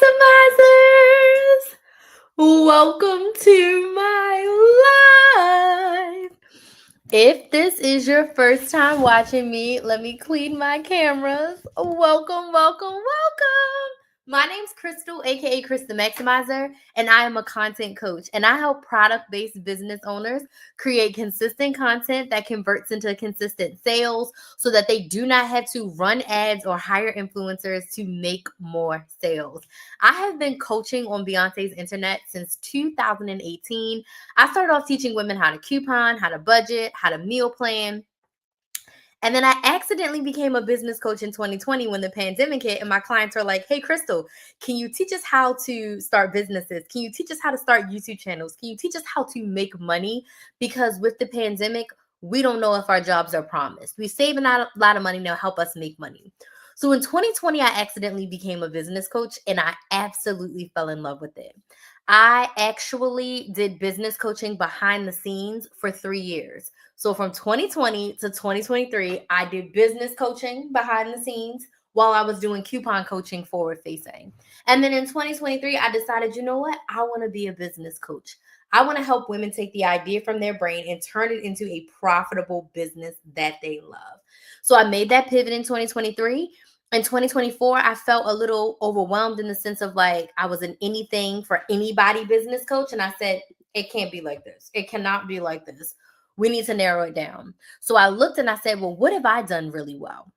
Maximizers! Welcome to my live. If this is your first time watching me, let me clean my cameras. Welcome, welcome, welcome. My name's Crystal, aka Chris the Maximizer, and I am a content coach. And I help product-based business owners create consistent content that converts into consistent sales so that they do not have to run ads or hire influencers to make more sales. I have been coaching on Beyonce's internet since 2018. I started off teaching women how to coupon, how to budget, how to meal plan. And then I accidentally became a business coach in 2020 when the pandemic hit, and my clients were like, "Hey, Crystal, can you teach us how to start businesses? Can you teach us how to start YouTube channels? Can you teach us how to make money? Because with the pandemic, we don't know if our jobs are promised. We save a lot of money now, help us make money." So in 2020, I accidentally became a business coach, and I absolutely fell in love with it. I actually did business coaching behind the scenes for 3 years. So from 2020 to 2023, I did business coaching behind the scenes while I was doing coupon coaching forward facing. And then in 2023, I decided, you know what? I want to be a business coach. I want to help women take the idea from their brain and turn it into a profitable business that they love. So I made that pivot in 2023. In 2024, I felt a little overwhelmed in the sense of like I was an anything for anybody business coach. And I said, it can't be like this. It cannot be like this. We need to narrow it down. So I looked and I said, well, what have I done really well?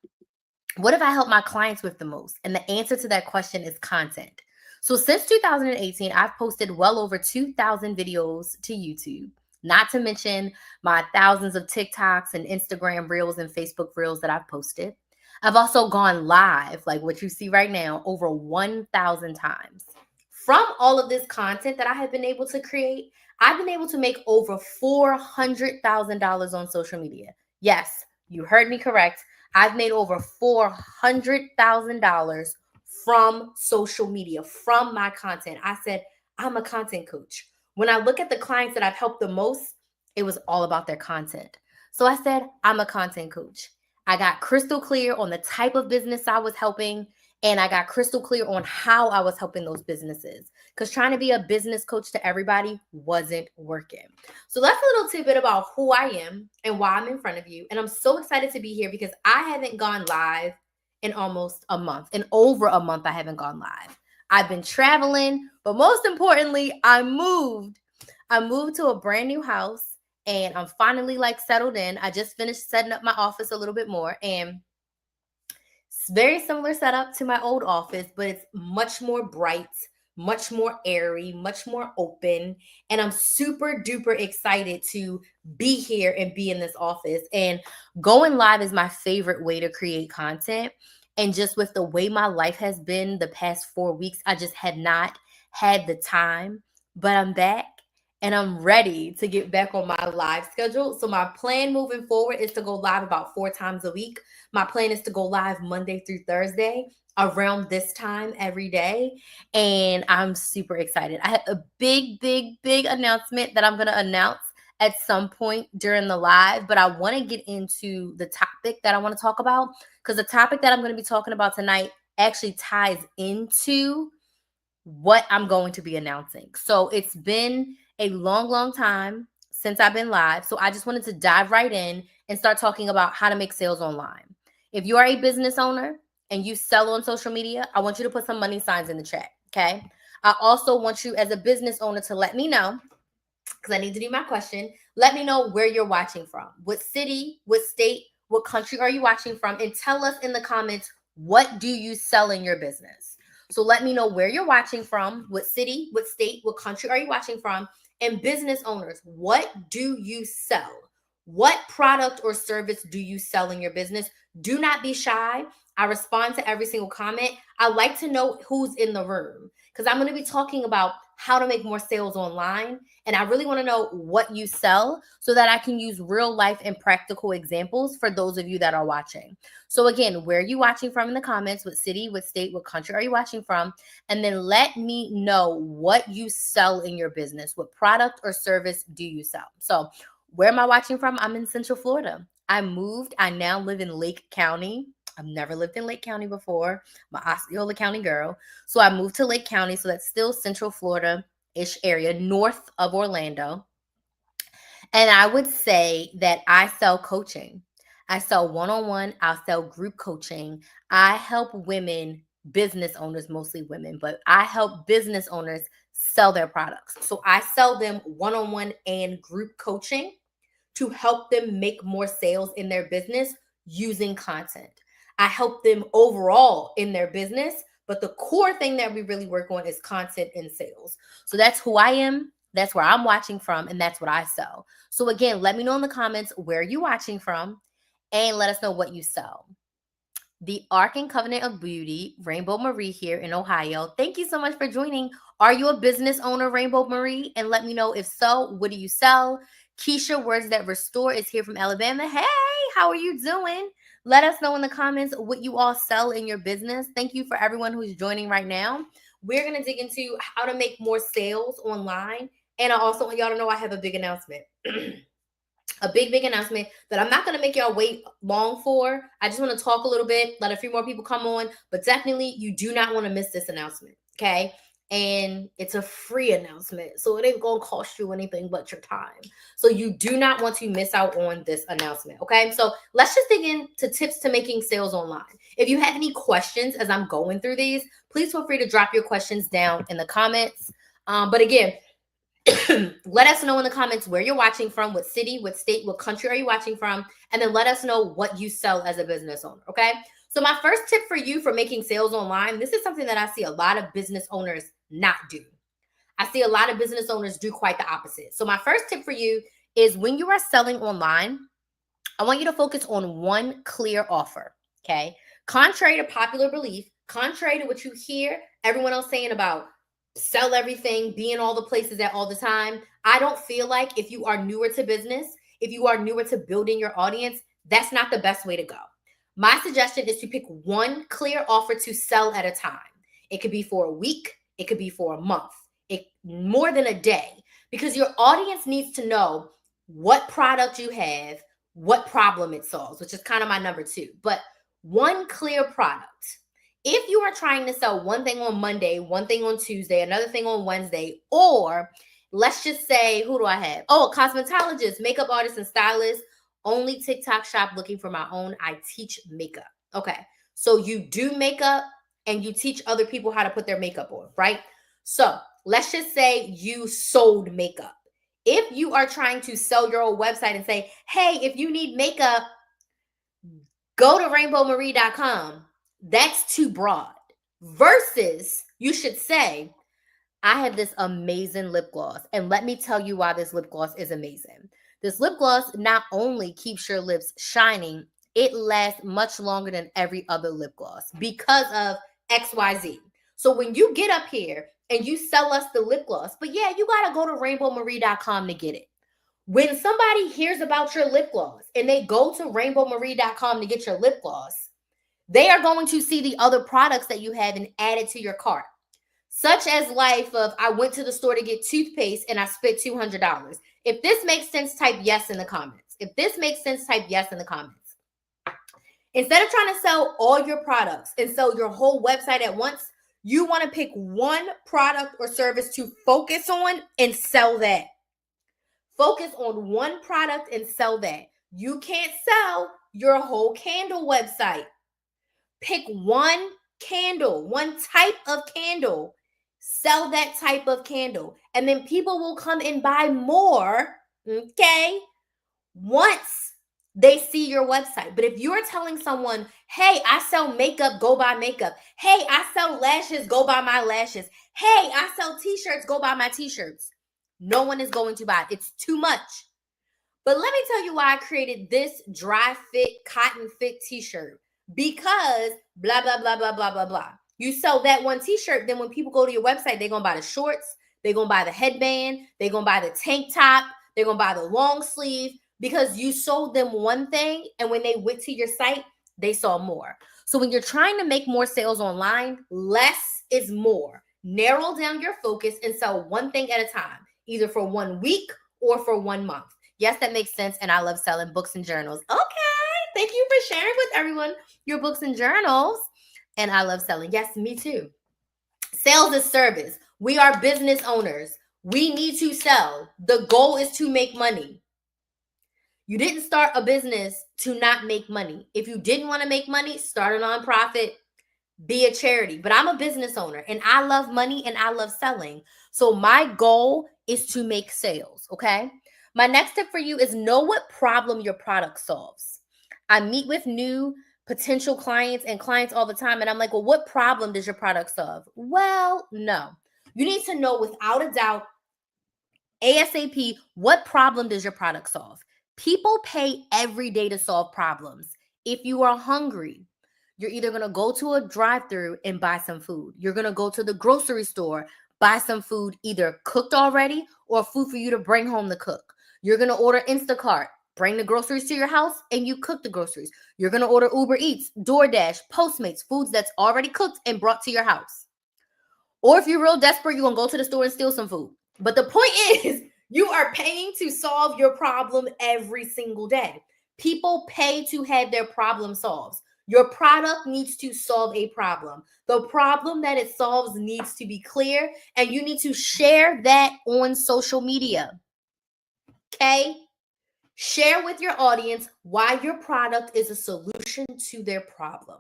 What have I helped my clients with the most? And the answer to that question is content. So since 2018, I've posted well over 2,000 videos to YouTube, not to mention my thousands of TikToks and Instagram reels and Facebook reels that I've posted. I've also gone live, like what you see right now, over 1,000 times. From all of this content that I have been able to create, I've been able to make over $400,000 on social media. Yes, you heard me correct. I've made over $400,000 from social media, from my content. I said, I'm a content coach. When I look at the clients that I've helped the most, it was all about their content. So I said, I'm a content coach. I got crystal clear on the type of business I was helping, and I got crystal clear on how I was helping those businesses. Because trying to be a business coach to everybody wasn't working. So that's a little tidbit about who I am and why I'm in front of you. And I'm so excited to be here because I haven't gone live in almost a month. In over a month, I haven't gone live. I've been traveling, but most importantly, I moved. I moved to a brand new house and I'm finally like settled in. I just finished setting up my office a little bit more, and it's very similar setup to my old office, but it's much more bright, much more airy, much more open. And I'm super duper excited to be here and be in this office. And going live is my favorite way to create content. And just with the way my life has been the past 4 weeks, I just had not had the time. But I'm back and I'm ready to get back on my live schedule. So my plan moving forward is to go live about 4 times a week. My plan is to go live Monday through Thursday around this time every day. And I'm super excited. I have a big, big, big announcement that I'm going to announce at some point during the live, but I want to get into the topic that I want to talk about because the topic that I'm going to be talking about tonight actually ties into what I'm going to be announcing. So it's been a long, long time since I've been live. So I just wanted to dive right in and start talking about how to make sales online. If you are a business owner and you sell on social media, I want you to put some money signs in the chat. Okay. I also want you as a business owner to let me know, because I need to do my question. Let me know where you're watching from. What city, what state, what country are you watching from? And tell us in the comments, what do you sell in your business? So let me know where you're watching from, what city, what state, what country are you watching from? And business owners, what do you sell? What product or service do you sell in your business? Do not be shy. I respond to every single comment. I like to know who's in the room because I'm going to be talking about how to make more sales online. And I really want to know what you sell so that I can use real life and practical examples for those of you that are watching. So again, where are you watching from in the comments? What city, what state, what country are you watching from? And then let me know what you sell in your business. What product or service do you sell? So where am I watching from? I'm in Central Florida. I moved. I now live in Lake County. I've never lived in Lake County before. I'm an Osceola County girl. So I moved to Lake County. So that's still Central Florida-ish area, north of Orlando. And I would say that I sell coaching. I sell one-on-one. I'll sell group coaching. I help women, business owners, mostly women, but I help business owners sell their products. So I sell them one-on-one and group coaching to help them make more sales in their business using content. I help them overall in their business, but the core thing that we really work on is content and sales. So that's who I am. That's where I'm watching from, and that's what I sell. So again, let me know in the comments where you're watching from, and let us know what you sell. The Ark and Covenant of Beauty, Rainbow Marie here in Ohio. Thank you so much for joining. Are you a business owner, Rainbow Marie? And let me know if so, what do you sell? Keisha, Words That Restore, is here from Alabama. Hey, how are you doing? Let us know in the comments what you all sell in your business. Thank you for everyone who's joining right now. We're going to dig into how to make more sales online. And I also want y'all to know I have a big announcement. A big announcement that I'm not going to make y'all wait long for. I just want to talk a little bit, let a few more people come on, but definitely you do not want to miss this announcement, okay? And it's a free announcement, so it ain't going to cost you anything but your time. So you do not want to miss out on this announcement, okay? So let's just dig into tips to making sales online. If you have any questions as I'm going through these, please feel free to drop your questions down in the comments. But again, let us know in the comments where you're watching from, what city, what state, what country are you watching from, and then let us know what you sell as a business owner, okay? So my first tip for you for making sales online, this is something that I see a lot of business owners not do. I see a lot of business owners do quite the opposite. So my first tip for you is when you are selling online, I want you to focus on one clear offer, okay? Contrary to popular belief, contrary to what you hear everyone else saying about sell everything, be in all the places at all the time. I don't feel like if you are newer to business, if you are newer to building your audience, that's not the best way to go. My suggestion is to pick one clear offer to sell at a time. It could be for a week, it could be for a month, more than a day, because your audience needs to know what product you have, what problem it solves, which is kind of my number two. But one clear product. If you are trying to sell one thing on Monday, one thing on Tuesday, another thing on Wednesday, or let's just say, who do I have? Oh, a cosmetologist, makeup artist, and stylist, only TikTok shop looking for my own. I teach makeup. Okay. So you do makeup and you teach other people how to put their makeup on, right? So let's just say you sold makeup. If you are trying to sell your own website and say, hey, if you need makeup, go to rainbowmarie.com. That's too broad. Versus, you should say, I have this amazing lip gloss. And let me tell you why this lip gloss is amazing. This lip gloss not only keeps your lips shining, it lasts much longer than every other lip gloss because of XYZ. So when you get up here and you sell us the lip gloss, but yeah, you got to go to rainbowmarie.com to get it. When somebody hears about your lip gloss and they go to rainbowmarie.com to get your lip gloss, they are going to see the other products that you have and add it to your cart. Such as life of, I went to the store to get toothpaste and I spent $200. If this makes sense, type yes in the comments. If this makes sense, type yes in the comments. Instead of trying to sell all your products and sell your whole website at once, you want to pick one product or service to focus on and sell that. Focus on one product and sell that. You can't sell your whole candle website. Pick one candle, one type of candle, sell that type of candle, and then people will come and buy more, okay, once they see your website. But if you're telling someone, hey, I sell makeup, go buy makeup. Hey, I sell lashes, go buy my lashes. Hey, I sell t-shirts, go buy my t-shirts. No one is going to buy it. It's too much. But let me tell you why I created this dry fit, cotton fit t-shirt. Because blah, blah, blah, blah, blah, blah, blah. You sell that one t-shirt, then when people go to your website, they're going to buy the shorts, they're going to buy the headband, they're going to buy the tank top, they're going to buy the long sleeve, because you sold them one thing, and when they went to your site, they saw more. So when you're trying to make more sales online, less is more. Narrow down your focus and sell one thing at a time, either for 1 week or for 1 month. Yes, that makes sense, and I love selling books and journals. Okay. Thank you for sharing with everyone your books and journals. And I love selling. Yes, me too. Sales is service. We are business owners. We need to sell. The goal is to make money. You didn't start a business to not make money. If you didn't want to make money, start a nonprofit, be a charity. But I'm a business owner and I love money and I love selling. So my goal is to make sales, okay? My next tip for you is know what problem your product solves. I meet with new potential clients and clients all the time and I'm like, well, what problem does your product solve? Well, no. You need to know without a doubt, ASAP, what problem does your product solve? People pay every day to solve problems. If you are hungry, you're either going to go to a drive-through and buy some food. You're going to go to the grocery store, buy some food either cooked already or food for you to bring home to cook. You're going to order Instacart, bring the groceries to your house, and you cook the groceries. You're going to order Uber Eats, DoorDash, Postmates, foods that's already cooked and brought to your house. Or if you're real desperate, you're going to go to the store and steal some food. But the point is, you are paying to solve your problem every single day. People pay to have their problem solved. Your product needs to solve a problem. The problem that it solves needs to be clear, and you need to share that on social media. Okay? Share with your audience why your product is a solution to their problem.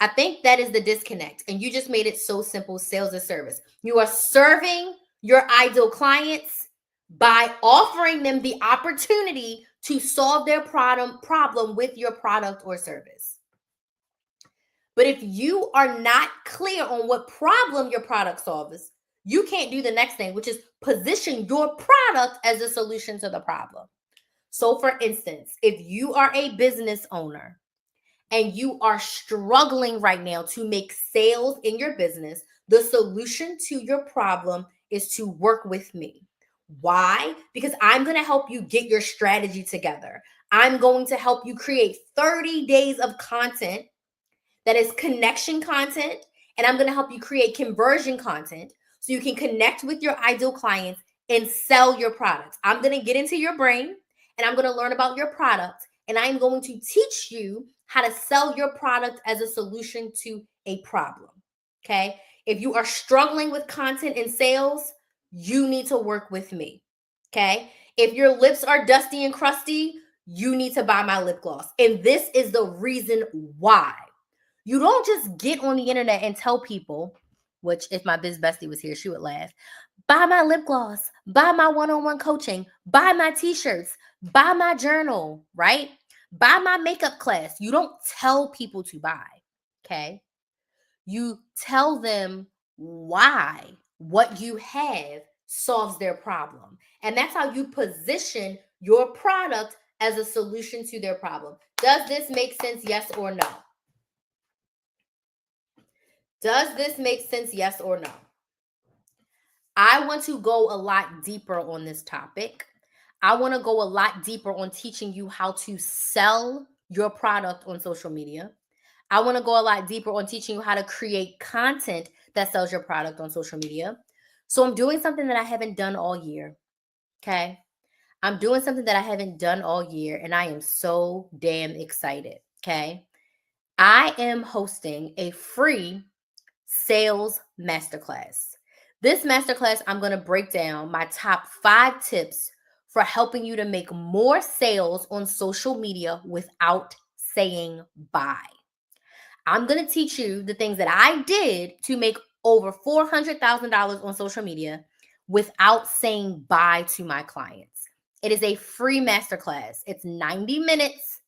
I think that is the disconnect, and you just made it so simple. Sales is service. You are serving your ideal clients by offering them the opportunity to solve their problem with your product or service. But if you are not clear on what problem your product solves, you can't do the next thing, which is position your product as a solution to the problem. So for instance, if you are a business owner and you are struggling right now to make sales in your business, the solution to your problem is to work with me. Why? Because I'm going to help you get your strategy together. I'm going to help you create 30 days of content that is connection content, and I'm going to help you create conversion content so you can connect with your ideal clients and sell your products. I'm going to get into your brain and I'm going to learn about your product, and I'm going to teach you how to sell your product as a solution to a problem. Okay? If you are struggling with content and sales, you need to work with me. Okay? If your lips are dusty and crusty, you need to buy my lip gloss. And this is the reason why. You don't just get on the internet and tell people, which if my biz bestie was here, she would laugh, buy my lip gloss, buy my one-on-one coaching, buy my t-shirts, buy my journal, right? Buy my makeup class. You don't tell people to buy, okay? You tell them why what you have solves their problem. And that's how you position your product as a solution to their problem. Does this make sense? Yes or no? Does this make sense? Yes or no? I want to go a lot deeper on this topic. I want to go a lot deeper on teaching you how to sell your product on social media. I want to go a lot deeper on teaching you how to create content that sells your product on social media. So I'm doing something that I haven't done all year. Okay. I'm doing something that I haven't done all year, and I am so damn excited. Okay. I am hosting a free sales masterclass. This masterclass, I'm going to break down my top 5 tips for helping you to make more sales on social media without saying bye. I'm going to teach you the things that I did to make over $400,000 on social media without saying bye to my clients. It is a free masterclass. It's 90 minutes,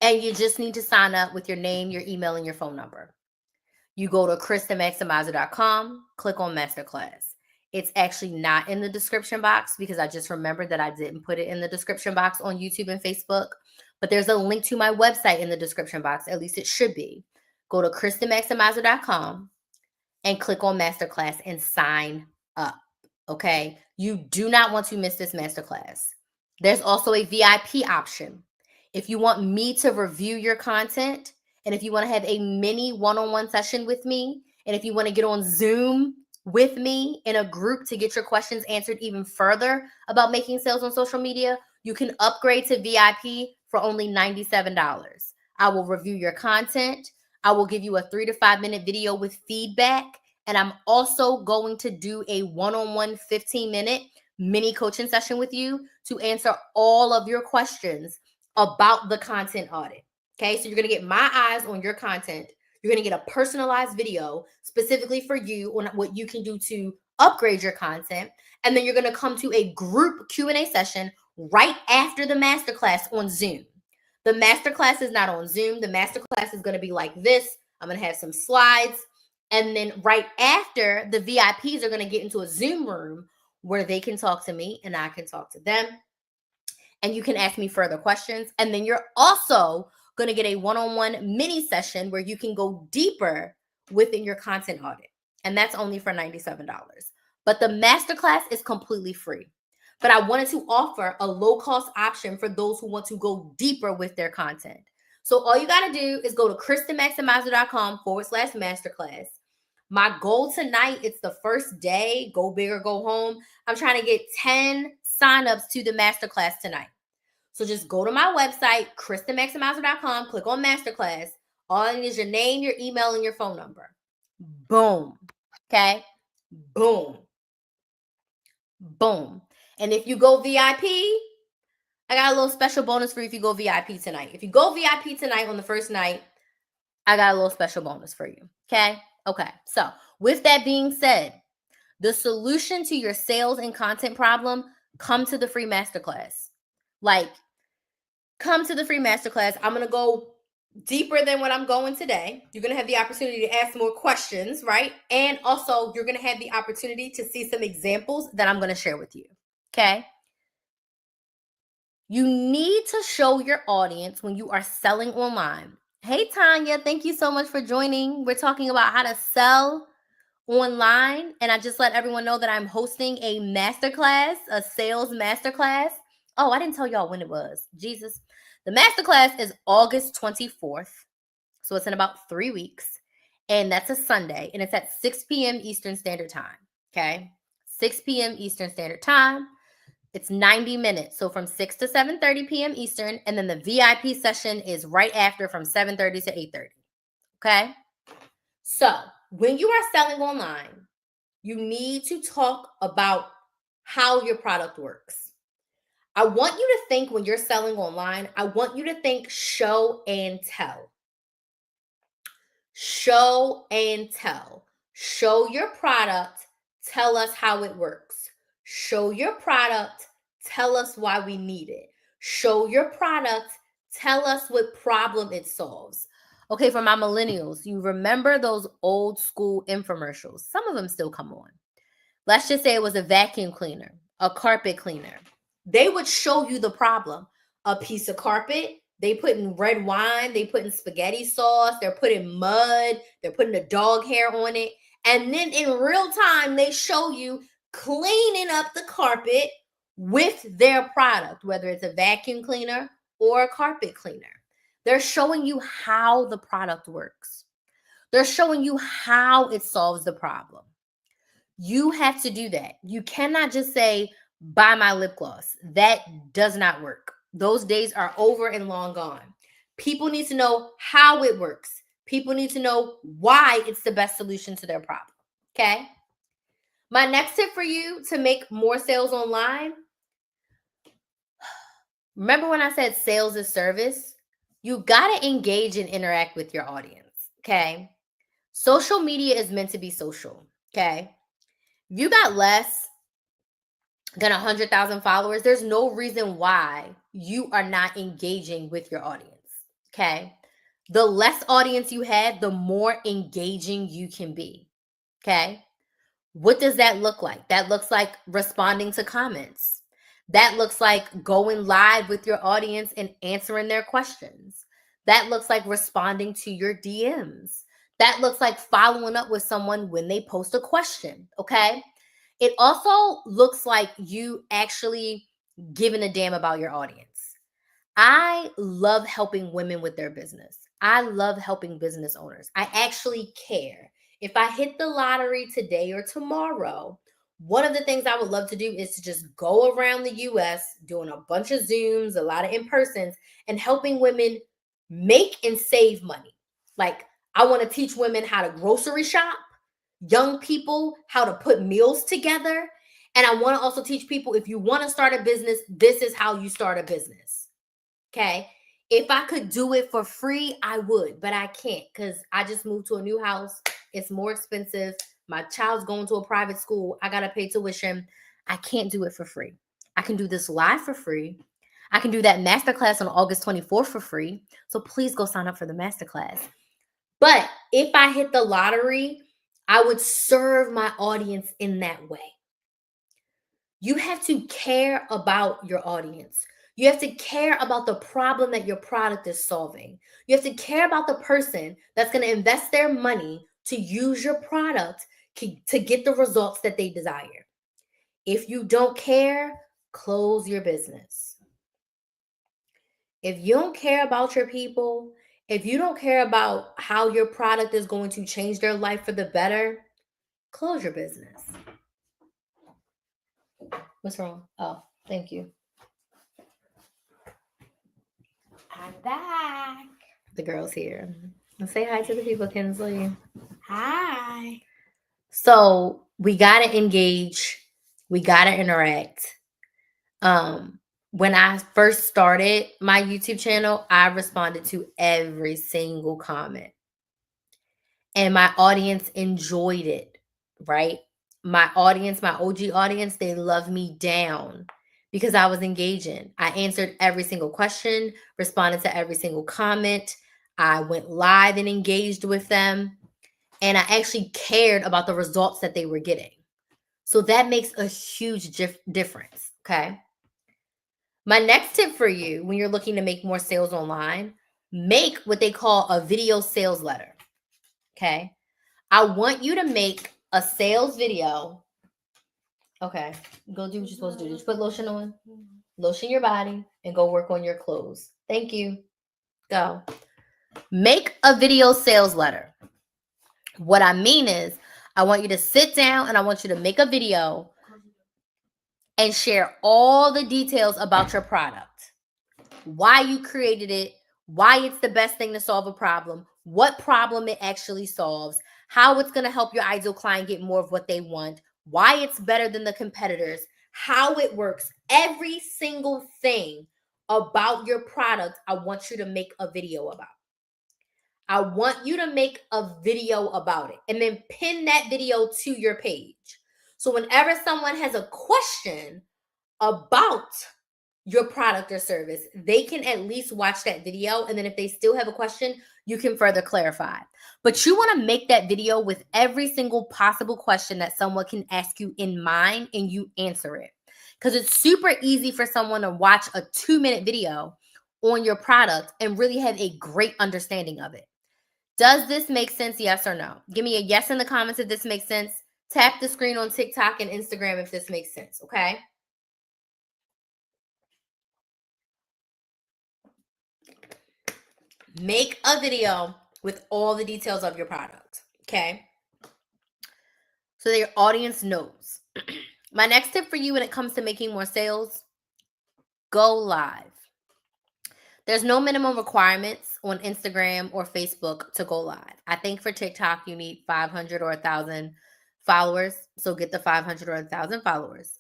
and you just need to sign up with your name, your email, and your phone number. You go to KristaMaximizer.com, click on Masterclass. It's actually not in the description box because I just remembered that I didn't put it in the description box on YouTube and Facebook. But there's a link to my website in the description box. At least it should be. Go to KristaMaximizer.com and click on Masterclass and sign up. Okay? You do not want to miss this masterclass. There's also a VIP option. If you want me to review your content, and if you want to have a mini one-on-one session with me, and if you want to get on Zoom with me in a group to get your questions answered even further about making sales on social media, you can upgrade to VIP for only $97. I will review your content. I will give you a 3 to 5 minute video with feedback. And I'm also going to do a one-on-one 15-minute mini coaching session with you to answer all of your questions about the content audit. Okay, so you're going to get my eyes on your content. You're going to get a personalized video specifically for you on what you can do to upgrade your content. And then you're going to come to a group Q&A session right after the masterclass on Zoom. The masterclass is not on Zoom. The masterclass is going to be like this. I'm going to have some slides. And then right after, the VIPs are going to get into a Zoom room where they can talk to me and I can talk to them. And you can ask me further questions. And then you're also going to get a one-on-one mini session where you can go deeper within your content audit. And that's only for $97. But the masterclass is completely free. But I wanted to offer a low-cost option for those who want to go deeper with their content. So all you got to do is go to KristenMaximizer.com/masterclass. My goal tonight, it's the first day, go big or go home. I'm trying to get 10 signups to the masterclass tonight. So just go to my website, KristenMaximizer.com, click on masterclass. All I need is your name, your email, and your phone number. Boom. Okay? Boom. Boom. And if you go VIP, I got a little special bonus for you if you go VIP tonight. If you go VIP tonight on the first night, I got a little special bonus for you. Okay? Okay. So with that being said, the solution to your sales and content problem, come to the free masterclass. Like, come to the free masterclass. I'm going to go deeper than what I'm going today. You're going to have the opportunity to ask more questions, right? And also, you're going to have the opportunity to see some examples that I'm going to share with you. Okay? You need to show your audience when you are selling online. Hey, Tanya, thank you so much for joining. We're talking about how to sell online. And I just let everyone know that I'm hosting a masterclass, a sales masterclass. Oh, I didn't tell y'all when it was. Jesus. The masterclass is August 24th. So it's in about 3 weeks. And that's a Sunday. And it's at 6 p.m. Eastern Standard Time. Okay? 6 p.m. Eastern Standard Time. It's 90 minutes. So from 6 to 7:30 p.m. Eastern. And then the VIP session is right after from 7:30 to 8:30. Okay? So when you are selling online, you need to talk about how your product works. I want you to think when you're selling online, I want you to think show and tell. Show and tell. Show your product. Tell us how it works. Show your product. Tell us why we need it. Show your product. Tell us what problem it solves. Okay, for my millennials, you remember those old school infomercials? Some of them still come on. Let's just say it was a vacuum cleaner, a carpet cleaner. They would show you the problem. A piece of carpet, they put in red wine, they put in spaghetti sauce, they're putting mud, they're putting a dog hair on it. And then in real time, they show you cleaning up the carpet with their product, whether it's a vacuum cleaner or a carpet cleaner. They're showing you how the product works. They're showing you how it solves the problem. You have to do that. You cannot just say, buy my lip gloss. That does not work. Those days are over and long gone. People need to know how it works. People need to know why it's the best solution to their problem. Okay? My next tip for you to make more sales online. Remember when I said sales is service? You got to engage and interact with your audience. Okay? Social media is meant to be social. Okay? If you got less than 100,000 followers, there's no reason why you are not engaging with your audience. Okay? The less audience you have, the more engaging you can be. Okay? What does that look like? That looks like responding to comments. That looks like going live with your audience and answering their questions. That looks like responding to your DMs. That looks like following up with someone when they post a question. Okay? It also looks like you actually giving a damn about your audience. I love helping women with their business. I love helping business owners. I actually care. If I hit the lottery today or tomorrow, One of the things I would love to do is to just go around the US doing a bunch of Zooms, a lot of in-persons, and helping women make and save money. Like, I want to teach women how to grocery shop, young people how to put meals together. And I want to also teach people, if you want to start a business, this is how you start a business. Okay. If I could do it for free, I would, but I can't because I just moved to a new house. It's more expensive. My child's going to a private school. I got to pay tuition. I can't do it for free. I can do this live for free. I can do that masterclass on August 24th for free. So please go sign up for the masterclass. But if I hit the lottery, I would serve my audience in that way. You have to care about your audience. You have to care about the problem that your product is solving. You have to care about the person that's going to invest their money to use your product to get the results that they desire. If you don't care, close your business. If you don't care about your people, if you don't care about how your product is going to change their life for the better, close your business. What's wrong? Oh, thank you. I'm back. The girl's here. Say hi to the people, Kinsley. Hi. So we gotta engage. We gotta interact. When I first started my YouTube channel, I responded to every single comment. And my audience enjoyed it, right? My audience, my OG audience, they love me down because I was engaging. I answered every single question, responded to every single comment. I went live and engaged with them. And I actually cared about the results that they were getting. So that makes a huge difference, okay? My next tip for you when you're looking to make more sales online, make what they call a video sales letter, okay? I want you to make a sales video. Okay, go do what you're supposed to do. Just put lotion on, lotion your body, and go work on your clothes. Thank you. Go. Make a video sales letter. What I mean is, I want you to sit down and I want you to make a video and share all the details about your product. Why you created it, why it's the best thing to solve a problem, what problem it actually solves, how it's going to help your ideal client get more of what they want, why it's better than the competitors, how it works, every single thing about your product. I want you to make a video about. I want you to make a video about it and then pin that video to your page. So whenever someone has a question about your product or service, they can at least watch that video. And then if they still have a question, you can further clarify. But you want to make that video with every single possible question that someone can ask you in mind and you answer it. Because it's super easy for someone to watch a 2-minute video on your product and really have a great understanding of it. Does this make sense? Yes or no? Give me a yes in the comments if this makes sense. Tap the screen on TikTok and Instagram if this makes sense, okay? Make a video with all the details of your product, okay? So that your audience knows. My next tip for you when it comes to making more sales, go live. There's no minimum requirements on Instagram or Facebook to go live. I think for TikTok, you need 500 or 1,000 followers. So get the 500 or 1,000 followers.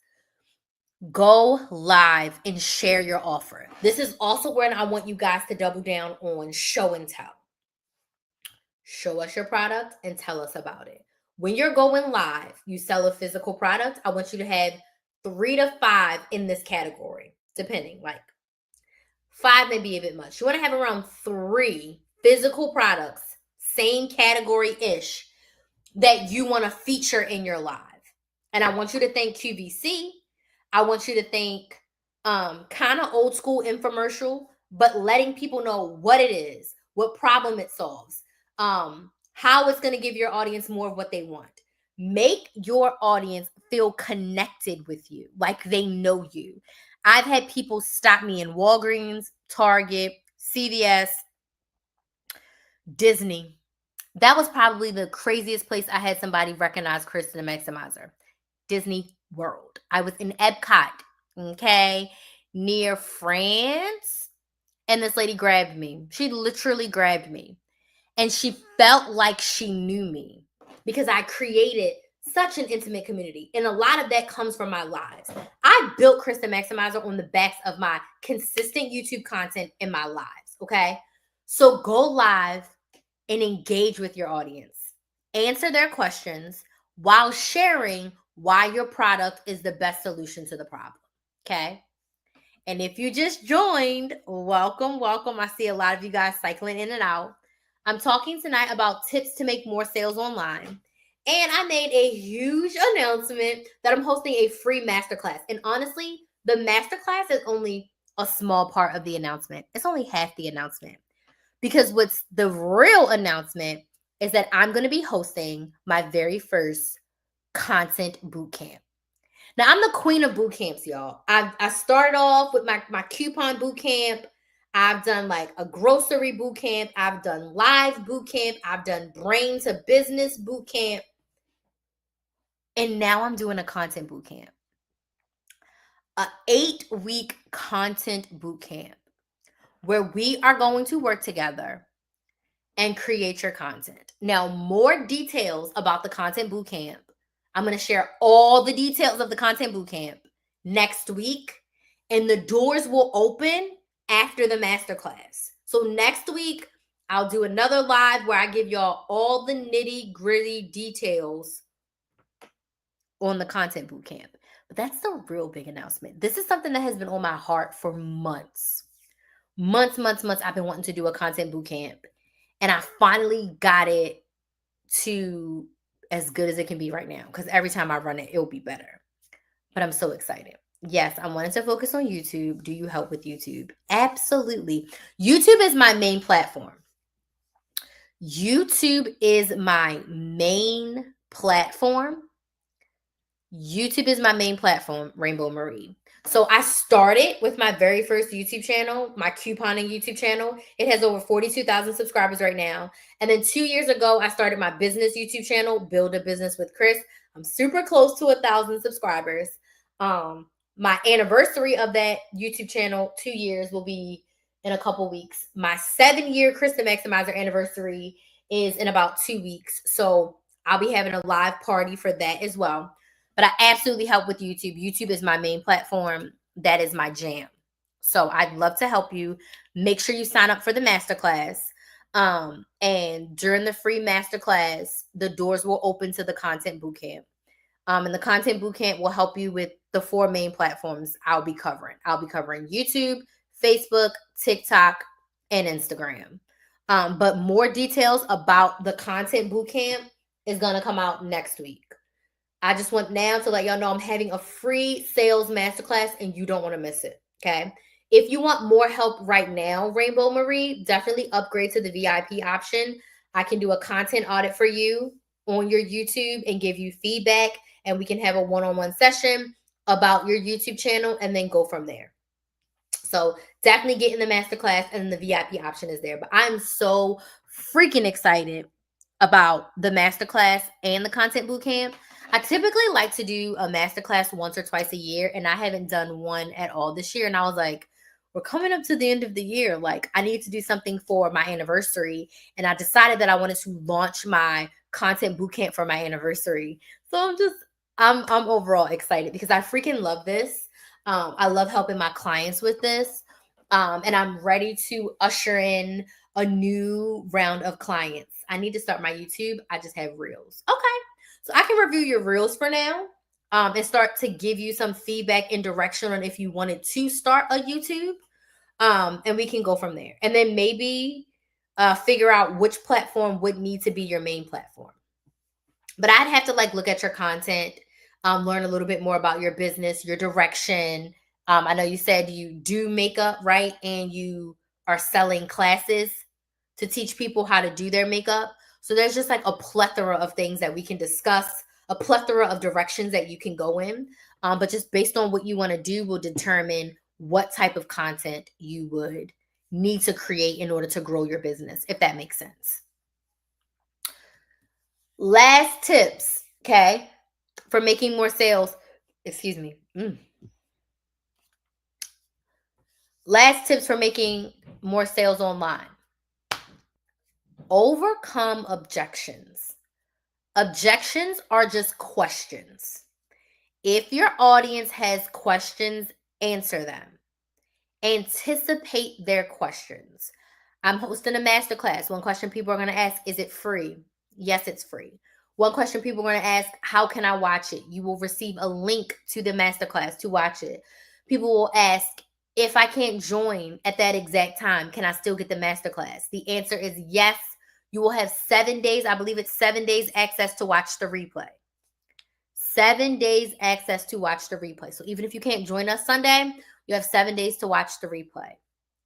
Go live and share your offer. This is also where I want you guys to double down on show and tell. Show us your product and tell us about it. When you're going live, you sell a physical product. I want you to have 3 to 5 in this category, depending. Like 5 may be a bit much. You want to have around 3 physical products, same category-ish, that you want to feature in your live. And I want you to think QVC. I want you to think kind of old school infomercial, but letting people know what it is, what problem it solves, how it's going to give your audience more of what they want. Make your audience feel connected with you, like they know you. I've had people stop me in Walgreens, Target, CVS, Disney. That was probably the craziest place I had somebody recognize Kristen the Maximizer. Disney World. I was in Epcot, okay, near France. And this lady grabbed me. She literally grabbed me. And she felt like she knew me because I created such an intimate community. And a lot of that comes from my lives. I built Krista Maximizer on the backs of my consistent YouTube content in my lives, okay? So go live and engage with your audience. Answer their questions while sharing why your product is the best solution to the problem, okay? And if you just joined, welcome, welcome. I see a lot of you guys cycling in and out. I'm talking tonight about tips to make more sales online. And I made a huge announcement that I'm hosting a free masterclass. And honestly, the masterclass is only a small part of the announcement. It's only half the announcement. Because what's the real announcement is that I'm going to be hosting my very first content bootcamp. Now, I'm the queen of boot camps, y'all. I started off with my coupon boot camp. I've done like a grocery boot camp. I've done live boot camp. I've done brain to business boot camp. And now I'm doing a content boot camp. An 8-week content boot camp where we are going to work together and create your content. Now, more details about the content boot camp. I'm going to share all the details of the content bootcamp next week, and the doors will open after the masterclass. So next week, I'll do another live where I give y'all all the nitty-gritty details on the content bootcamp. But that's the real big announcement. This is something that has been on my heart for months. Months. I've been wanting to do a content bootcamp, and I finally got it to as good as it can be right now, because every time I run it, it'll be better. But I'm so excited. Yes, I wanted to focus on YouTube. Do you help with YouTube? Absolutely. YouTube is my main platform. YouTube is my main platform. YouTube is my main platform, Rainbow Marie. So I started with my very first YouTube channel, my couponing YouTube channel. It has over 42,000 subscribers right now. And then 2 years ago, I started my business YouTube channel, Build a Business with Chris. I'm super close to 1,000 subscribers. My anniversary of that YouTube channel, 2 years, will be in a couple weeks. My 7-year Krista Maximizer anniversary is in about 2 weeks. So I'll be having a live party for that as well. But I absolutely help with YouTube. YouTube is my main platform. That is my jam. So I'd love to help you. Make sure you sign up for the masterclass. And during the free masterclass, the doors will open to the content bootcamp. And the content bootcamp will help you with the 4 main platforms I'll be covering. I'll be covering YouTube, Facebook, TikTok, and Instagram. But more details about the content bootcamp is going to come out next week. I just want now to let y'all know I'm having a free sales masterclass and you don't want to miss it, okay? If you want more help right now, Rainbow Marie, definitely upgrade to the VIP option. I can do a content audit for you on your YouTube and give you feedback, and we can have a one-on-one session about your YouTube channel and then go from there. So definitely get in the masterclass, and the VIP option is there. But I'm so freaking excited about the masterclass and the content bootcamp. I typically like to do a masterclass once or twice a year, and I haven't done one at all this year. And I was like, we're coming up to the end of the year. Like, I need to do something for my anniversary. And I decided that I wanted to launch my content bootcamp for my anniversary. So I'm overall excited because I freaking love this. I love helping my clients with this. And I'm ready to usher in a new round of clients. I need to start my YouTube. I just have reels. Okay. So I can review your reels for now and start to give you some feedback and direction on if you wanted to start a YouTube. And we can go from there. And then maybe figure out which platform would need to be your main platform. But I'd have to look at your content, learn a little bit more about your business, your direction. I know you said you do makeup, right? And you are selling classes to teach people how to do their makeup. So there's just a plethora of things that we can discuss, a plethora of directions that you can go in. But just based on what you want to do will determine what type of content you would need to create in order to grow your business, if that makes sense. Last tips, okay? for making more sales. Excuse me. Last tips for making more sales online. Overcome objections. Objections are just questions. If your audience has questions, answer them. Anticipate their questions. I'm hosting a masterclass. One question people are going to ask, is it free? Yes, it's free. One question people are going to ask, how can I watch it? You will receive a link to the masterclass to watch it. People will ask, if I can't join at that exact time, can I still get the masterclass? The answer is yes. You will have 7 days. I believe it's 7 days access to watch the replay. 7 days access to watch the replay. So even if you can't join us Sunday, you have 7 days to watch the replay,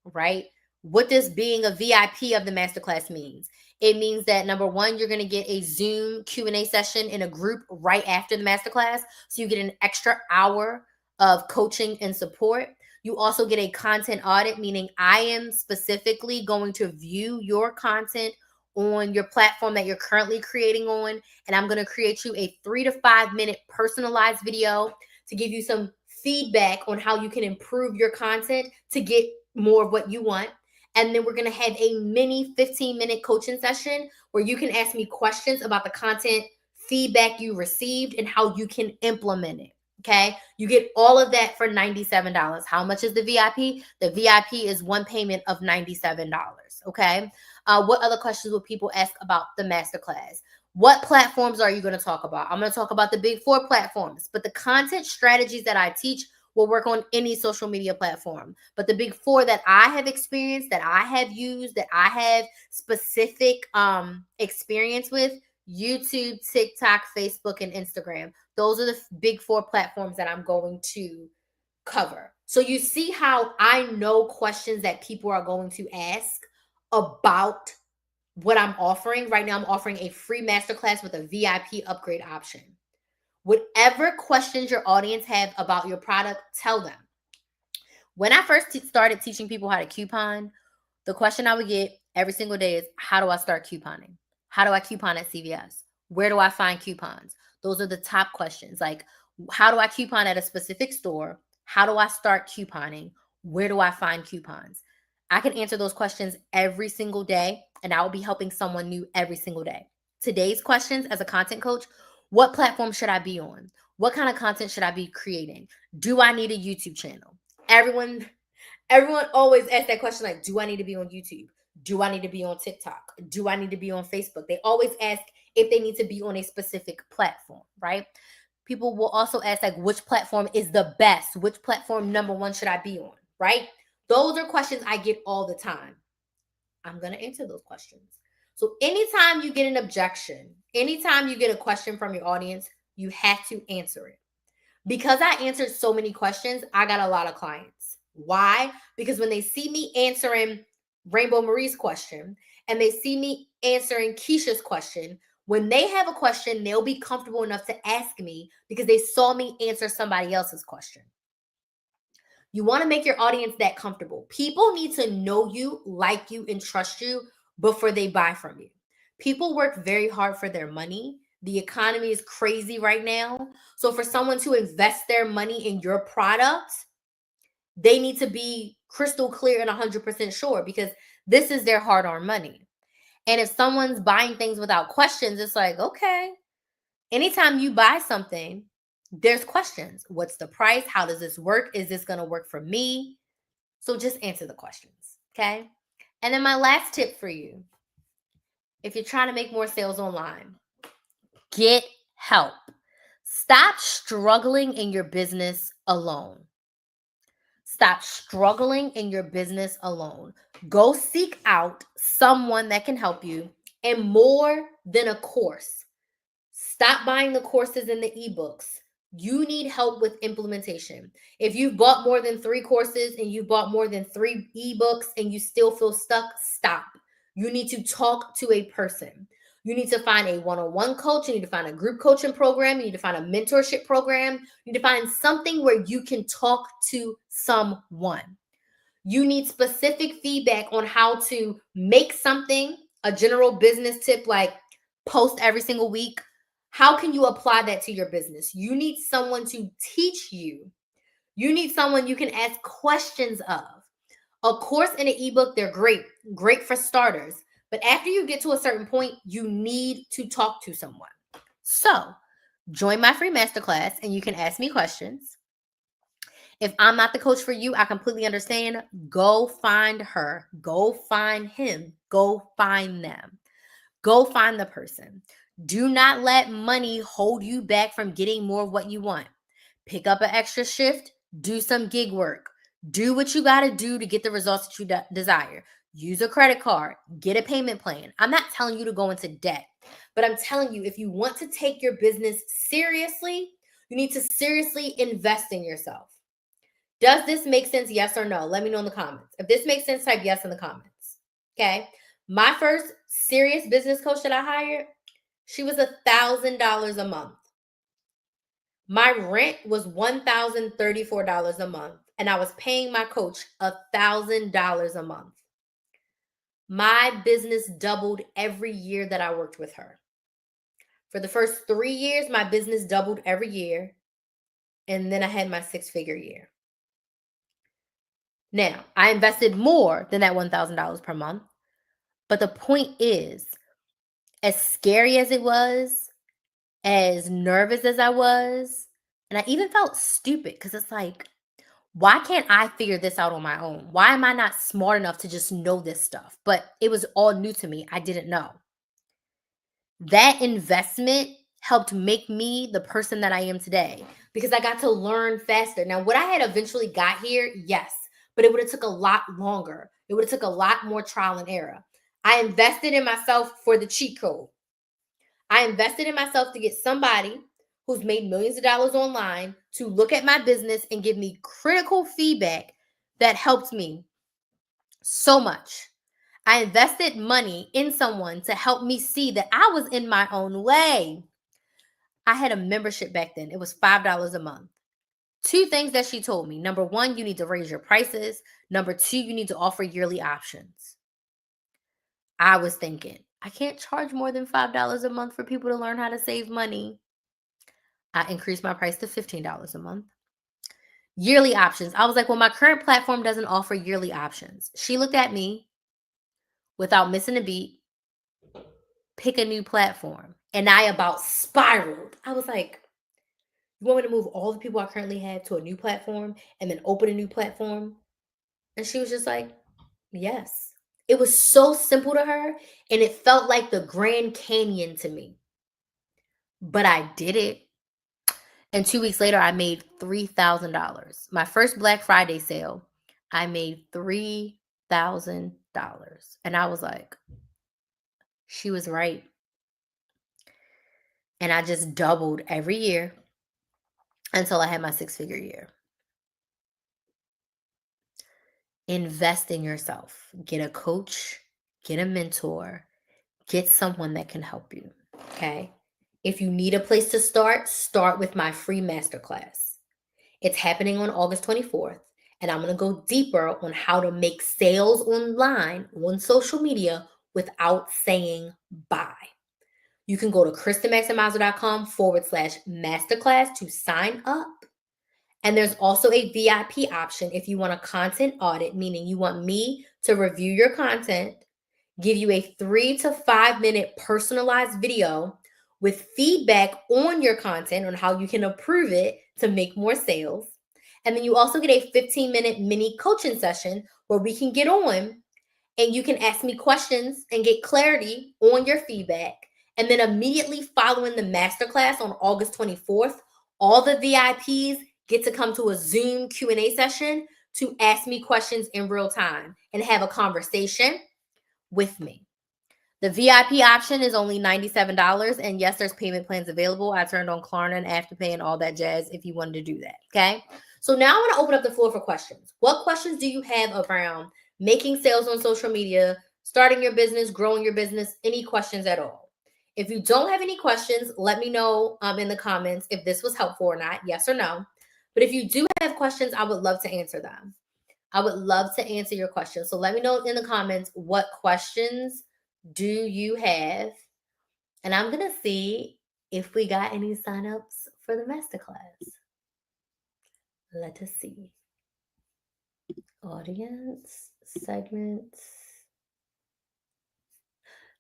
right? What does being a VIP of the masterclass means? It means that number one, you're going to get a Zoom Q&A session in a group right after the masterclass. So you get an extra hour of coaching and support. You also get a content audit, meaning I am specifically going to view your content on your platform that you're currently creating on. And I'm going to create you a 3 to 5 minute personalized video to give you some feedback on how you can improve your content to get more of what you want. And then we're going to have a mini 15-minute coaching session where you can ask me questions about the content feedback you received and how you can implement it. Okay. You get all of that for $97. How much is the VIP? The VIP is one payment of $97. Okay. What other questions will people ask about the masterclass? What platforms are you going to talk about? I'm going to talk about the big 4 platforms, but the content strategies that I teach will work on any social media platform. But the big 4 that I have experienced, that I have used, that I have specific experience with, YouTube, TikTok, Facebook, and Instagram. Those are the big 4 platforms that I'm going to cover. So you see how I know questions that people are going to ask about what I'm offering. Right now, I'm offering a free masterclass with a VIP upgrade option. Whatever questions your audience have about your product, tell them. When I first started teaching people how to coupon, the question I would get every single day is, how do I start couponing? How do I coupon at CVS? Where do I find coupons? Those are the top questions. Like, how do I coupon at a specific store? How do I start couponing? Where do I find coupons? I can answer those questions every single day, and I will be helping someone new every single day. Today's questions as a content coach: what platform should I be on? What kind of content should I be creating? Do I need a YouTube channel? Everyone always asks that question, like, do I need to be on YouTube? Do I need to be on TikTok? Do I need to be on Facebook? They always ask if they need to be on a specific platform, right? People will also ask, like, which platform is the best? Which platform number 1 should I be on, right? Those are questions I get all the time. I'm going to answer those questions. So anytime you get an objection, anytime you get a question from your audience, you have to answer it. Because I answered so many questions, I got a lot of clients. Why? Because when they see me answering Rainbow Marie's question and they see me answering Keisha's question, when they have a question, they'll be comfortable enough to ask me because they saw me answer somebody else's question. You want to make your audience that comfortable. People need to know you, like you, and trust you before they buy from you. People work very hard for their money. The economy is crazy right now. So for someone to invest their money in your product, they need to be crystal clear and 100% sure, because this is their hard-earned money. And if someone's buying things without questions, it's like, okay, anytime you buy something, there's questions. What's the price? How does this work? Is this going to work for me? So just answer the questions, okay? And then my last tip for you, if you're trying to make more sales online, get help. Stop struggling in your business alone. Stop struggling in your business alone. Go seek out someone that can help you, and more than a course. Stop buying the courses and the ebooks. You need help with implementation. If you've bought more than 3 courses and you've bought more than 3 ebooks and you still feel stuck, stop. You need to talk to a person. You need to find a one-on-one coach. You need to find a group coaching program. You need to find a mentorship program. You need to find something where you can talk to someone. You need specific feedback on how to make something, a general business tip like post every single week, How can you apply that to your business? You need someone to teach you. You need someone you can ask questions of. A course and an ebook, they're great for starters. But after you get to a certain point, you need to talk to someone. So join my free masterclass and you can ask me questions. If I'm not the coach for you, I completely understand. Go find her. Go find him. Go find them. Go find the person. Do not let money hold you back from getting more of what you want. Pick up an extra shift. Do some gig work. Do what you got to do to get the results that you desire. Use a credit card. Get a payment plan. I'm not telling you to go into debt, but I'm telling you, if you want to take your business seriously, you need to seriously invest in yourself. Does this make sense? Yes or no? Let me know in the comments. If this makes sense, type yes in the comments. Okay. My first serious business coach that I hired, she was $1,000 a month. My rent was $1,034 a month, and I was paying my coach $1,000 a month. My business doubled every year that I worked with her. For the first 3 years, my business doubled every year, and then I had my 6-figure year. Now, I invested more than that $1,000 per month, but the point is, as scary as it was, as nervous as I was, and I even felt stupid because it's like, why can't I figure this out on my own? Why am I not smart enough to just know this stuff? But it was all new to me. I didn't know. That investment helped make me the person that I am today because I got to learn faster. Now, would I had eventually got here? Yes, but it would have took a lot longer. It would have took a lot more trial and error. I invested in myself for the cheat code. I invested in myself to get somebody who's made millions of dollars online to look at my business and give me critical feedback that helped me so much. I invested money in someone to help me see that I was in my own way. I had a membership back then. It was $5 a month. 2 things that she told me. Number 1, you need to raise your prices. Number 2, you need to offer yearly options. I was thinking, I can't charge more than $5 a month for people to learn how to save money. I increased my price to $15 a month. Yearly options. I was like, well, my current platform doesn't offer yearly options. She looked at me without missing a beat, pick a new platform. And I about spiraled. I was like, you want me to move all the people I currently have to a new platform and then open a new platform? And she was just like, yes. It was so simple to her and it felt like the Grand Canyon to me. But I did it. And 2 weeks later, I made $3,000. My first Black Friday sale, I made $3,000. And I was like, she was right. And I just doubled every year until I had my 6-figure year. Invest in yourself. Get a coach, get a mentor, get someone that can help you. Okay. If you need a place to start with my free masterclass. It's happening on August 24th, and I'm going to go deeper on how to make sales online on social media without saying bye. You can go to KristenMaximizer.com/masterclass to sign up. And there's also a VIP option if you want a content audit, meaning you want me to review your content, give you a 3 to 5 minute personalized video with feedback on your content on how you can improve it to make more sales. And then you also get a 15-minute mini coaching session where we can get on and you can ask me questions and get clarity on your feedback. And then immediately following the masterclass on August 24th, all the VIPs get to come to a Zoom Q&A session to ask me questions in real time and have a conversation with me. The VIP option is only $97. And yes, there's payment plans available. I turned on Klarna and Afterpay and all that jazz if you wanted to do that. Okay. So now I want to open up the floor for questions. What questions do you have around making sales on social media, starting your business, growing your business? Any questions at all? If you don't have any questions, let me know in the comments if this was helpful or not, yes or no. But if you do have questions, I would love to answer them. I would love to answer your questions. So let me know in the comments what questions do you have. And I'm going to see if we got any signups for the masterclass. Let us see. Audience, segments.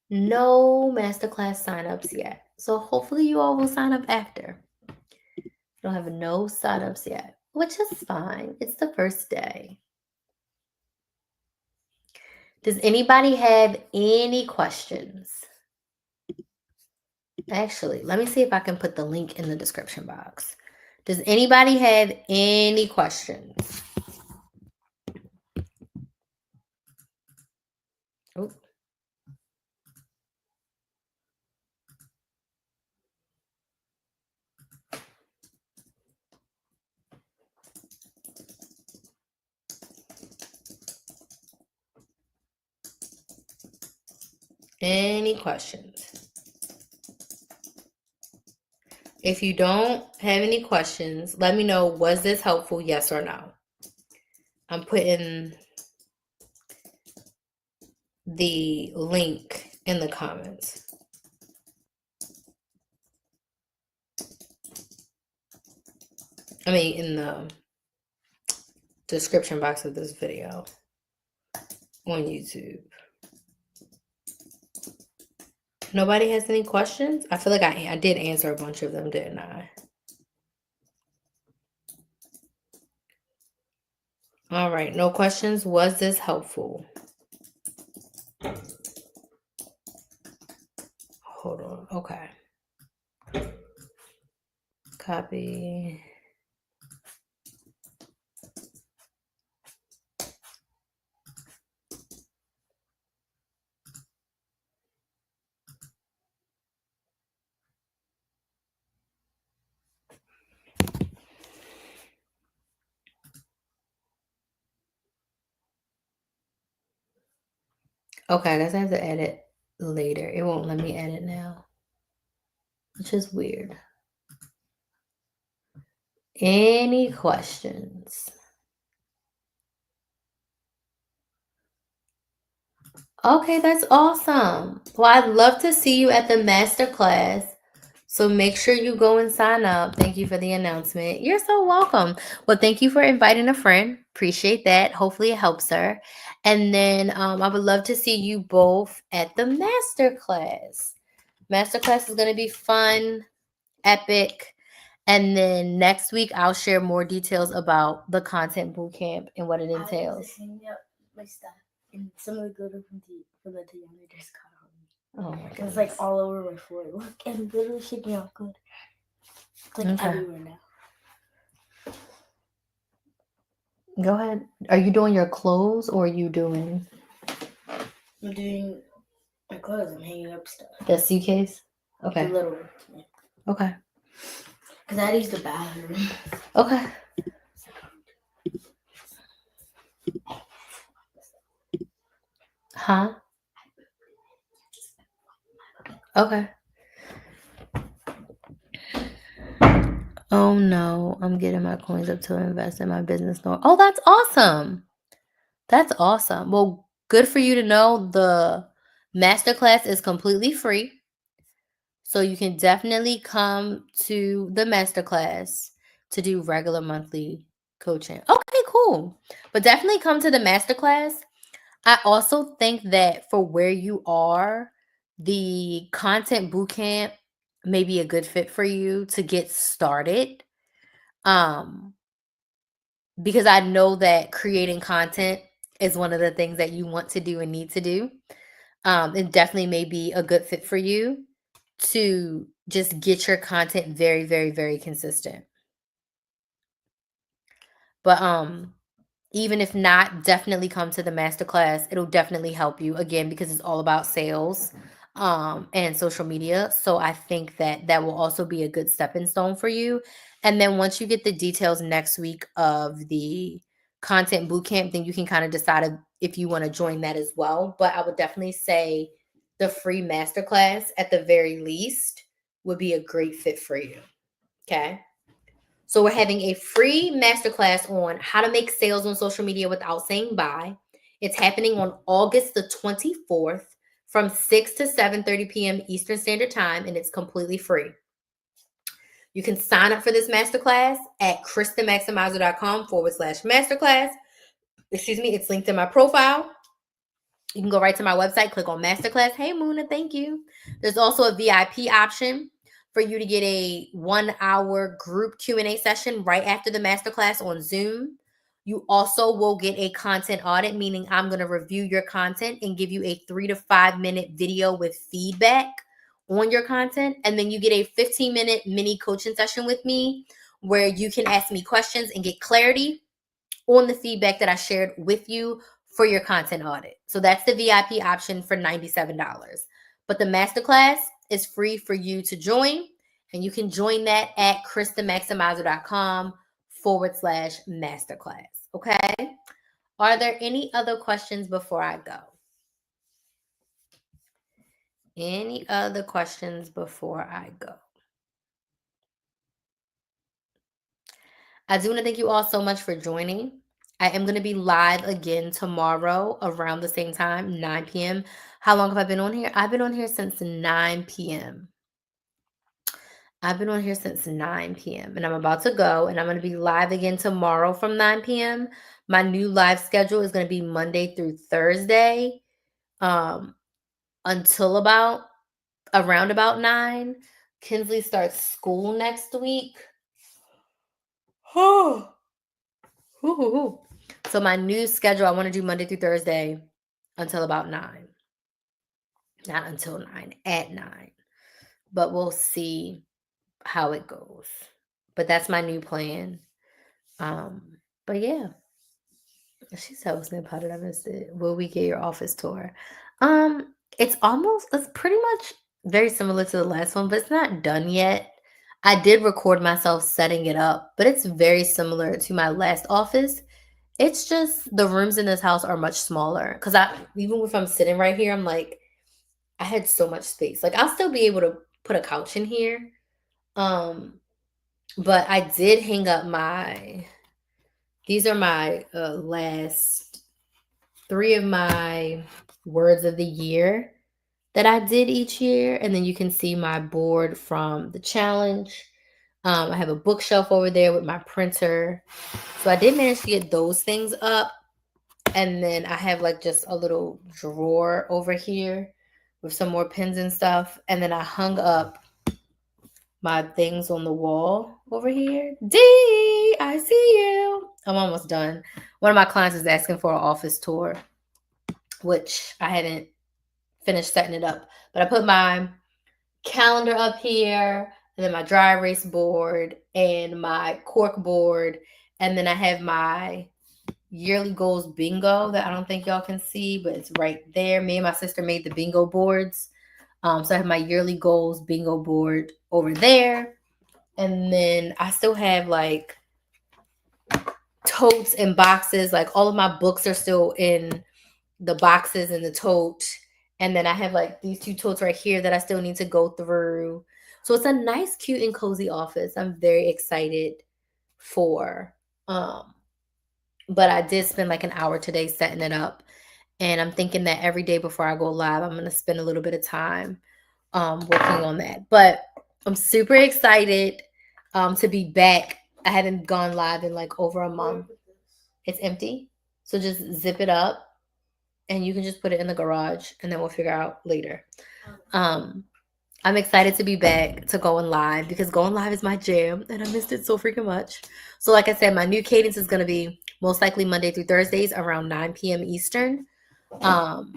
No masterclass signups yet. So hopefully you all will sign up after. Don't have no signups yet, which is fine. It's the first day. Does anybody have any questions? Actually, let me see if I can put the link in the description box. Does anybody have any questions? Oh. Any questions? If you don't have any questions, let me know, was this helpful, yes or no? I'm putting the link in the comments. I mean, in the description box of this video on YouTube. Nobody has any questions? I feel like I did answer a bunch of them, didn't I? All right, no questions. Was this helpful? Hold on. Okay. Copy. Okay, I guess I have to edit later. It won't let me edit now, which is weird. Any questions? Okay, that's awesome. Well, I'd love to see you at the masterclass. So make sure you go and sign up. Thank you for the announcement. You're so welcome. Well, thank you for inviting a friend. Appreciate that. Hopefully it helps her. And then I would love to see you both at the masterclass. Masterclass is going to be fun, epic. And then next week, I'll share more details about the content bootcamp and what it entails. I hang up my stuff and some of the glitter from the Tiana just got on me. Oh my god! It's like all over my floor. Look, and literally shaking off glitter. It's like everywhere now. Go ahead. Are you doing your clothes or are you doing? I'm doing my clothes. I'm hanging up stuff. The suitcase? Okay. The little one. Yeah. Okay. Because I had to use the bathroom. Okay. Huh? Okay. Oh no, I'm getting my coins up to invest in my business. Oh, that's awesome. That's awesome. Well, good for you to know. The masterclass is completely free. So you can definitely come to the masterclass to do regular monthly coaching. Okay, cool. But definitely come to the masterclass. I also think that for where you are, the content bootcamp may be a good fit for you to get started. Because I know that creating content is one of the things that you want to do and need to do. It definitely may be a good fit for you to just get your content very, very, very consistent. But even if not, definitely come to the masterclass. It'll definitely help you, again, because it's all about sales and social media. So I think that that will also be a good stepping stone for you. And then once you get the details next week of the content bootcamp, then you can kind of decide if you want to join that as well. But I would definitely say the free masterclass at the very least would be a great fit for you. Okay. So we're having a free masterclass on how to make sales on social media without saying bye. It's happening on August the 24th from 6 to 7:30 p.m. Eastern Standard Time, and it's completely free. You can sign up for this masterclass at KristenMaximizer.com/masterclass. Excuse me, it's linked in my profile. You can go right to my website, click on masterclass. Hey, Muna, thank you. There's also a VIP option for you to get a 1-hour group Q&A session right after the masterclass on Zoom. You also will get a content audit, meaning I'm going to review your content and give you a 3 to 5 minute video with feedback on your content. And then you get a 15-minute mini coaching session with me where you can ask me questions and get clarity on the feedback that I shared with you for your content audit. So that's the VIP option for $97. But the masterclass is free for you to join, and you can join that at KristenMaximizer.com/masterclass. Okay. Are there any other questions before I go? Any other questions before I go? I do want to thank you all so much for joining. I am going to be live again tomorrow around the same time, 9 p.m. How long have I been on here? I've been on here since 9 p.m. I've been on here since 9 p.m. and I'm about to go, and I'm going to be live again tomorrow from 9 p.m. My new live schedule is going to be Monday through Thursday until around about 9. Kinsley starts school next week. So my new schedule, I want to do Monday through Thursday until about 9. Not until 9, at 9. But we'll see how it goes. But that's my new plan. But yeah. She said, "Was it part of I missed it? Will we get your office tour?" It's pretty much very similar to the last one, but it's not done yet. I did record myself setting it up, but it's very similar to my last office. It's just the rooms in this house are much smaller. Because even if I'm sitting right here, I'm like, I had so much space. Like, I'll still be able to put a couch in here. But I did hang up these are my last 3 of my words of the year that I did each year. And then you can see my board from the challenge. I have a bookshelf over there with my printer. So I did manage to get those things up. And then I have like just a little drawer over here with some more pens and stuff. And then I hung up my things on the wall over here. D, I see you. I'm almost done. One of my clients is asking for an office tour, which I haven't finished setting it up. But I put my calendar up here, and then my dry erase board and my cork board. And then I have my yearly goals bingo that I don't think y'all can see, but it's right there. Me and my sister made the bingo boards. So I have my yearly goals bingo board over there. And then I still have like totes and boxes. Like all of my books are still in the boxes and the tote. And then I have like these 2 totes right here that I still need to go through. So it's a nice, cute, and cozy office. I'm very excited for. But I did spend like an hour today setting it up. And I'm thinking that every day before I go live, I'm going to spend a little bit of time working on that. But I'm super excited to be back. I haven't gone live in like over a month. It's empty. So just zip it up and you can just put it in the garage and then we'll figure out later. I'm excited to be back to going live because going live is my jam and I missed it so freaking much. So like I said, my new cadence is going to be most likely Monday through Thursdays around 9 p.m. Eastern. And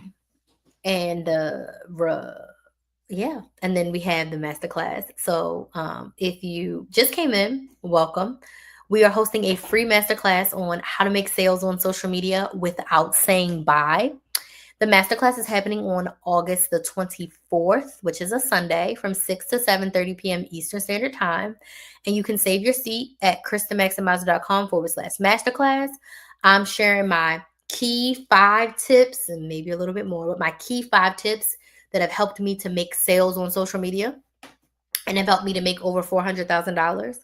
then we have the masterclass. So if you just came in, welcome. We are hosting a free masterclass on how to make sales on social media without saying bye. The masterclass is happening on August the 24th, which is a Sunday, from 6 to 7:30 p.m. Eastern Standard Time. And you can save your seat at KristenMaximizer.com/masterclass. I'm sharing my key 5 tips and maybe a little bit more, but my key 5 tips that have helped me to make sales on social media and have helped me to make over $400,000.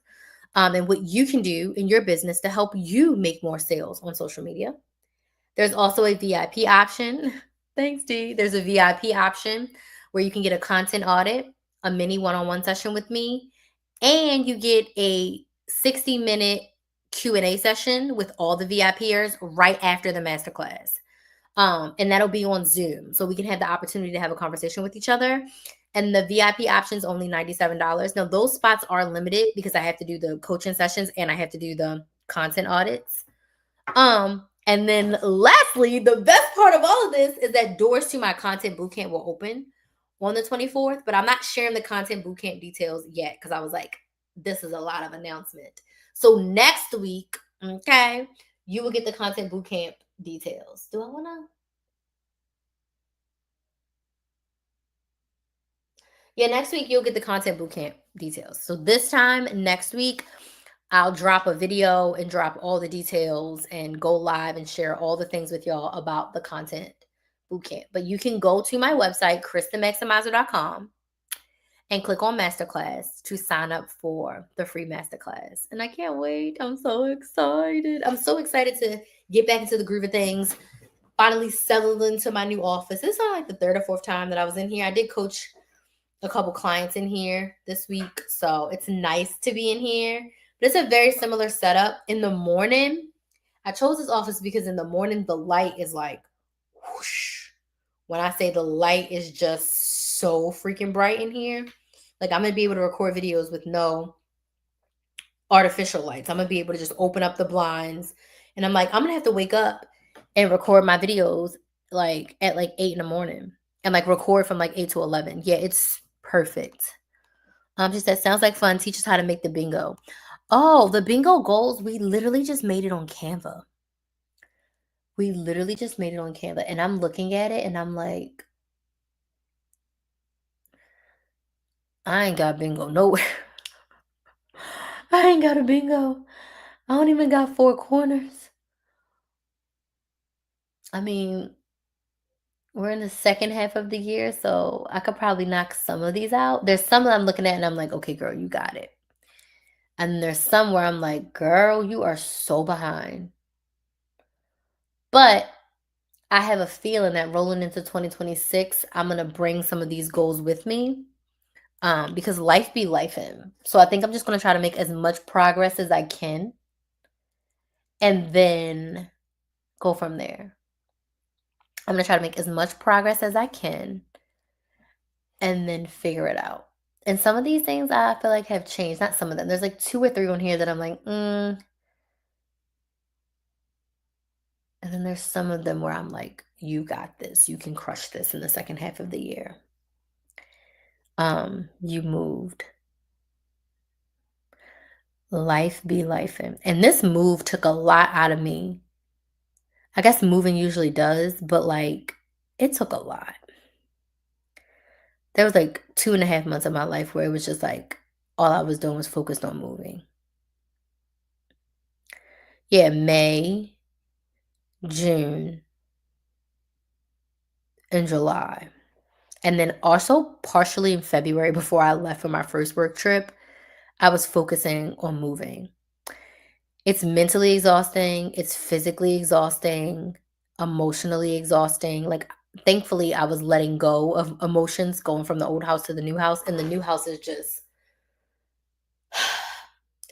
And what you can do in your business to help you make more sales on social media. There's also a VIP option. Thanks, D. There's a VIP option where you can get a content audit, a mini one-on-one session with me, And you get a 60-minute Q&A session with all the VIPers right after the masterclass. And that'll be on Zoom. So we can have the opportunity to have a conversation with each other. And the VIP option is only $97. Now, those spots are limited because I have to do the coaching sessions and I have to do the content audits. And then lastly, the best part of all of this is that doors to my content bootcamp will open on the 24th, but I'm not sharing the content bootcamp details yet because I was like, this is a lot of announcement. So next week, okay, you will get the content bootcamp details. Do I want to? Yeah, next week you'll get the content bootcamp details. So this time next week, I'll drop a video and drop all the details and go live and share all the things with y'all about the content bootcamp. But you can go to my website, KristenMaximizer.com, and click on Masterclass to sign up for the free Masterclass. And I can't wait. I'm so excited. I'm so excited to get back into the groove of things, finally settle into my new office. It's not like the third or fourth time that I was in here. I did coach a couple clients in here this week, so it's nice to be in here. But it's a very similar setup. In the morning, I chose this office because in the morning, the light is like whoosh. When I say the light is just so freaking bright in here, like I'm going to be able to record videos with no artificial lights. I'm going to be able to just open up the blinds. And I'm like, I'm going to have to wake up and record my videos like at like 8 in the morning and like record from like 8 to 11. Yeah, it's perfect. She said, sounds like fun. Teach us how to make the bingo. Oh, the bingo goals. We literally just made it on Canva. We literally just made it on Canva. And I'm looking at it and I'm like, I ain't got bingo nowhere. I ain't got a bingo. I don't even got 4 corners. I mean, we're in the second half of the year, so I could probably knock some of these out. There's some that I'm looking at and I'm like, okay, girl, you got it. And there's some where I'm like, girl, you are so behind. But I have a feeling that rolling into 2026, I'm going to bring some of these goals with me because life be lifing. So I think I'm just going to try to make as much progress as I can and then go from there. I'm going to try to make as much progress as I can and then figure it out. And some of these things I feel like have changed. Not some of them. There's like 2 or 3 on here that I'm like, And then there's some of them where I'm like, you got this. You can crush this in the second half of the year. You moved. Life be lifing. And this move took a lot out of me. I guess moving usually does, but like it took a lot. There was like 2.5 months of my life where it was just like all I was doing was focused on moving. Yeah, May, June, and July. And then also partially in February before I left for my first work trip, I was focusing on moving. It's mentally exhausting. It's physically exhausting, emotionally exhausting. Like, thankfully, I was letting go of emotions going from the old house to the new house. And the new house is just,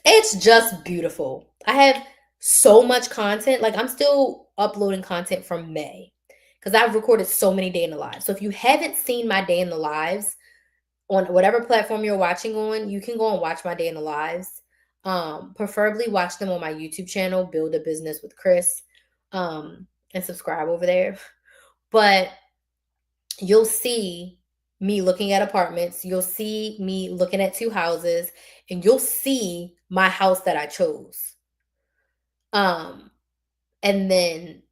it's just beautiful. I have so much content. Like, I'm still uploading content from May because I've recorded so many day in the lives. So if you haven't seen my day in the lives on whatever platform you're watching on, you can go and watch my day in the lives. Preferably watch them on my YouTube channel, Build a Business with Chris, and subscribe over there. But you'll see me looking at apartments. You'll see me looking at 2 houses, and you'll see my house that I chose. And then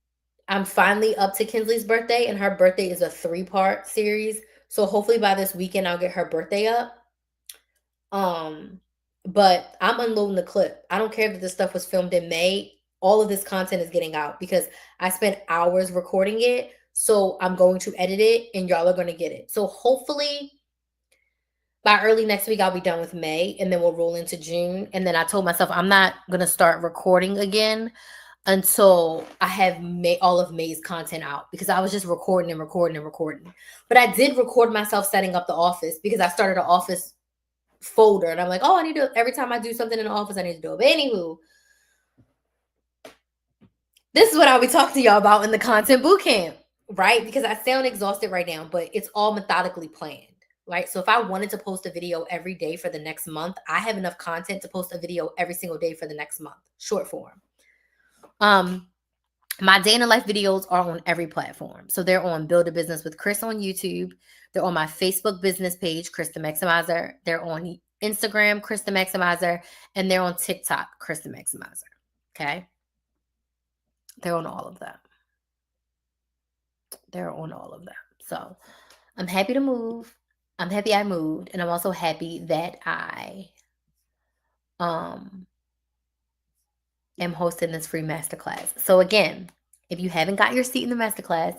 I'm finally up to Kinsley's birthday, and her birthday is a 3-part series. So hopefully by this weekend, I'll get her birthday up. But I'm unloading the clip. I don't care if this stuff was filmed in May. All of this content is getting out because I spent hours recording it. So I'm going to edit it and y'all are going to get it. So hopefully by early next week, I'll be done with May and then we'll roll into June. And then I told myself I'm not going to start recording again until I have all of May's content out because I was just recording and recording and recording. But I did record myself setting up the office because I started an office folder. And I'm like, oh, I need to, every time I do something in the office, I need to do it. But anywho, this is what I'll be talking to y'all about in the content bootcamp, right? Because I sound exhausted right now, but it's all methodically planned, right? So if I wanted to post a video every day for the next month, I have enough content to post a video every single day for the next month, short form. My day in the life videos are on every platform. So they're on Build a Business with Chris on YouTube. They're on my Facebook business page, Chris the Maximizer. They're on Instagram, Chris the Maximizer. And they're on TikTok, Chris the Maximizer. Okay. They're on all of them. They're on all of them. So I'm happy to move. I'm happy I moved. And I'm also happy that I am hosting this free masterclass. So again, if you haven't got your seat in the masterclass,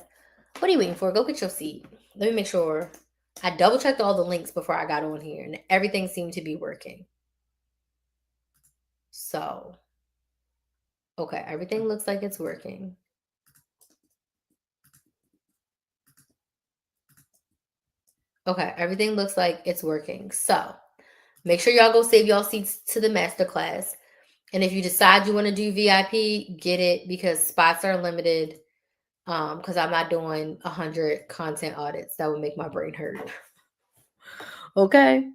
what are you waiting for? Go get your seat. Let me make sure. I double checked all the links before I got on here and everything seemed to be working. So, okay, everything looks like it's working. Okay, everything looks like it's working. So, make sure y'all go save y'all seats to the masterclass. And if you decide you want to do VIP, get it because spots are limited. Because I'm not doing 100 content audits. That would make my brain hurt. Okay.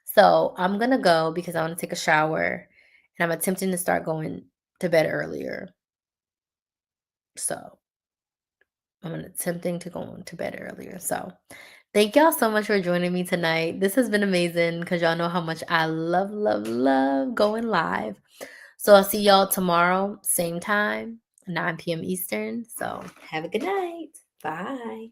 So I'm going to go because I want to take a shower. And I'm attempting to start going to bed earlier. So I'm attempting to go to bed earlier. So thank y'all so much for joining me tonight. This has been amazing because y'all know how much I love going live. So I'll see y'all tomorrow, same time, 9 p.m. Eastern. So have a good night. Bye.